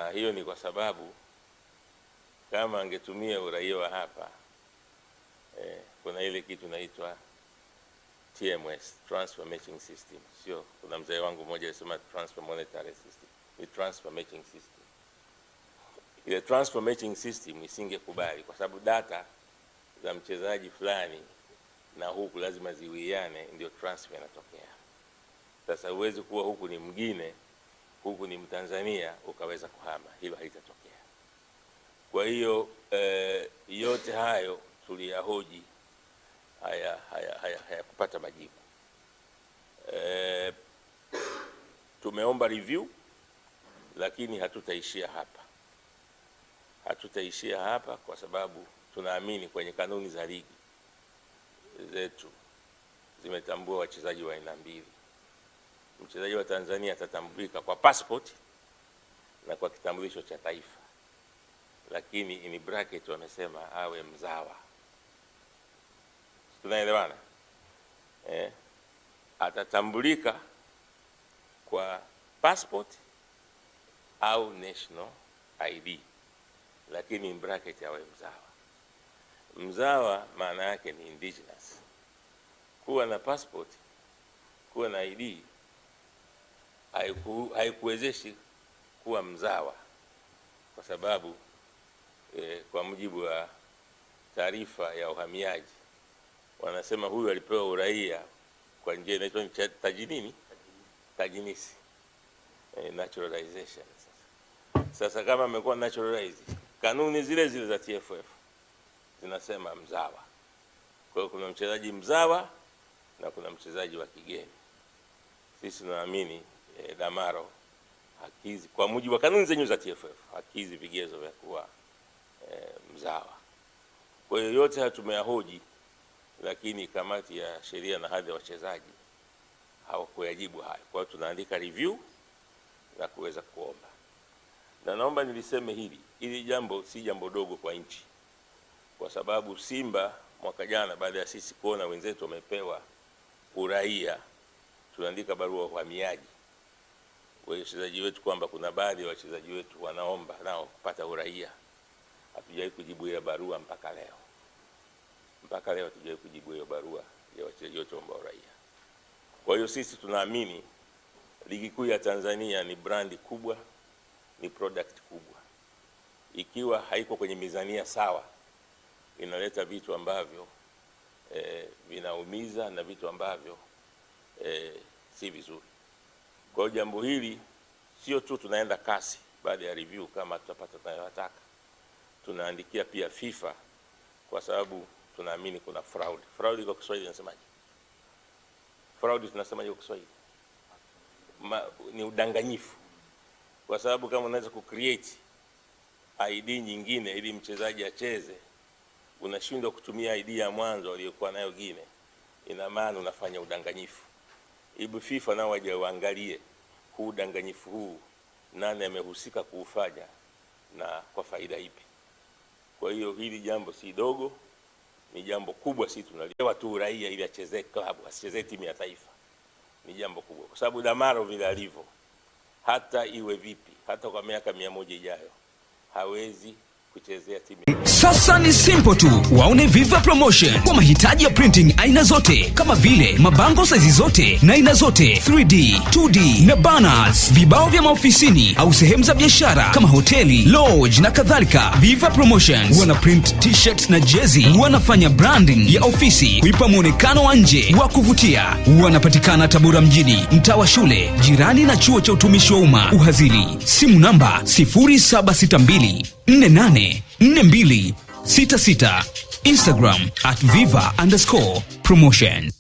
na hiyo ni kwa sababu kama angetumia uraia wa hapa kuna ile kitu inaitwa TMS, transfer matching system. Sio, kuna mzee wangu mmoja alisema transfer monetary system, ni transfer matching system. Ile transfer matching system isingekubali kwa sababu data za mchezaji fulani na huku lazima ziwiane, ndio transfer inatokea. Sasa uwezi kuwa huku ni mwingine, huku ni Mtanzania ukaweza kuhama, hilo haitatokea. Kwa hiyo yote hayo tuliyahoji, haya kupata majibu. Tumeomba review, lakini hatutaishia hapa kwa sababu tunaamini kwenye kanuni za ligi zetu zimetambua wachezaji wa aina mbili. Mchezaji wa Tanzania atatambulika kwa passport na kwa kitambulisho cha taifa, lakini in bracket wamesema awe mzawa. Tunaelewana? Atatambulika kwa passport au national ID, lakini in bracket awe mzawa. Mzawa maana yake ni indigenous. Kuwa na passport, kuwa na ID haikuwezeshi kuwa mzawa, kwa sababu kwa mujibu wa taarifa ya uhamiaji wanasema huyu alipewa uraia kwa njia inaitwa tajinisi, naturalization. Sasa kama amekuwa naturalized, kanuni zile zile za TFF zinasema mzawa. Kwa hiyo kuna mchezaji mzawa na kuna mchezaji wa kigeni. Sisi tunaamini Damaro hakizi, kwa mujibu wa kanuni zenyewe za TFF, hakizi vigezo vya kuwa mzawa. Kwa hiyo yote haya tumeyahoji, lakini kamati ya sheria na hadhi ya wachezaji hawakuyajibu hayo. Kwa hiyo tunaandika review na kuweza kuomba. Na naomba niliseme hili jambo si jambo dogo kwa nchi, kwa sababu Simba mwaka jana baada ya sisi kuona wenzetu wamepewa uraia, tunaandika barua ya uhamiaji wachezaji wetu kwamba kuna baadhi ya wachezaji wetu wanaomba nao kupata uraia. Hatujawahi kujibu ile barua mpaka leo. Mpaka leo hatujawahi kujibu hiyo barua ya wachezaji wetu waomba uraia. Kwa hiyo sisi tunaamini ligi kuu ya Tanzania ni brandi kubwa, ni product kubwa. Ikiwa haiko kwenye mizania sawa, inaleta vitu ambavyo vinaumiza na vitu ambavyo si vizuri. Kwa hiyo jambo hili sio tu tunaenda kasi baada ya review kama tutapata tunayotaka, tunaandikia pia FIFA, kwa sababu tunaamini kuna fraud. Fraud kwa Kiswahili inasemaje? Fraud tunasemaje kwa Kiswahili? Ni udanganyifu. Kwa sababu kama unaweza kucreate ID nyingine ili mchezaji acheze, unashindwa kutumia ID ya mwanzo aliyokuwa nayo Gine, ina maana unafanya udanganyifu. Ibu FIFA nao waje waangalie huu udanganyifu huu, nani amehusika kuufanya na kwa faida ipi. Kwa hiyo hili jambo si dogo, ni jambo kubwa. Sisi tunalewa tu uraia ili achezee klabu, asichezee timu ya taifa. Ni jambo kubwa, kwa sababu Damaro vile alivyo, hata iwe vipi, hata kwa miaka 100 ijayo hawezi kuchezea timu. Sasa ni simple tu, waone Viva Promotion kwa mahitaji ya printing aina zote, kama vile mabango size zote na aina zote, 3D, 2D na banners, vibao vya maofisini au sehemu za biashara kama hoteli, lodge na kadhalika. Viva Promotions wana print t-shirt na jezi, wanafanya branding ya ofisi kuipa muonekano wa nje wa kuvutia. Wanapatikana Tabora mjini, mtaa wa shule, jirani na chuo cha utumishi wa umma Uhazili. Simu namba 0762484266. Instagram @viva_promotion.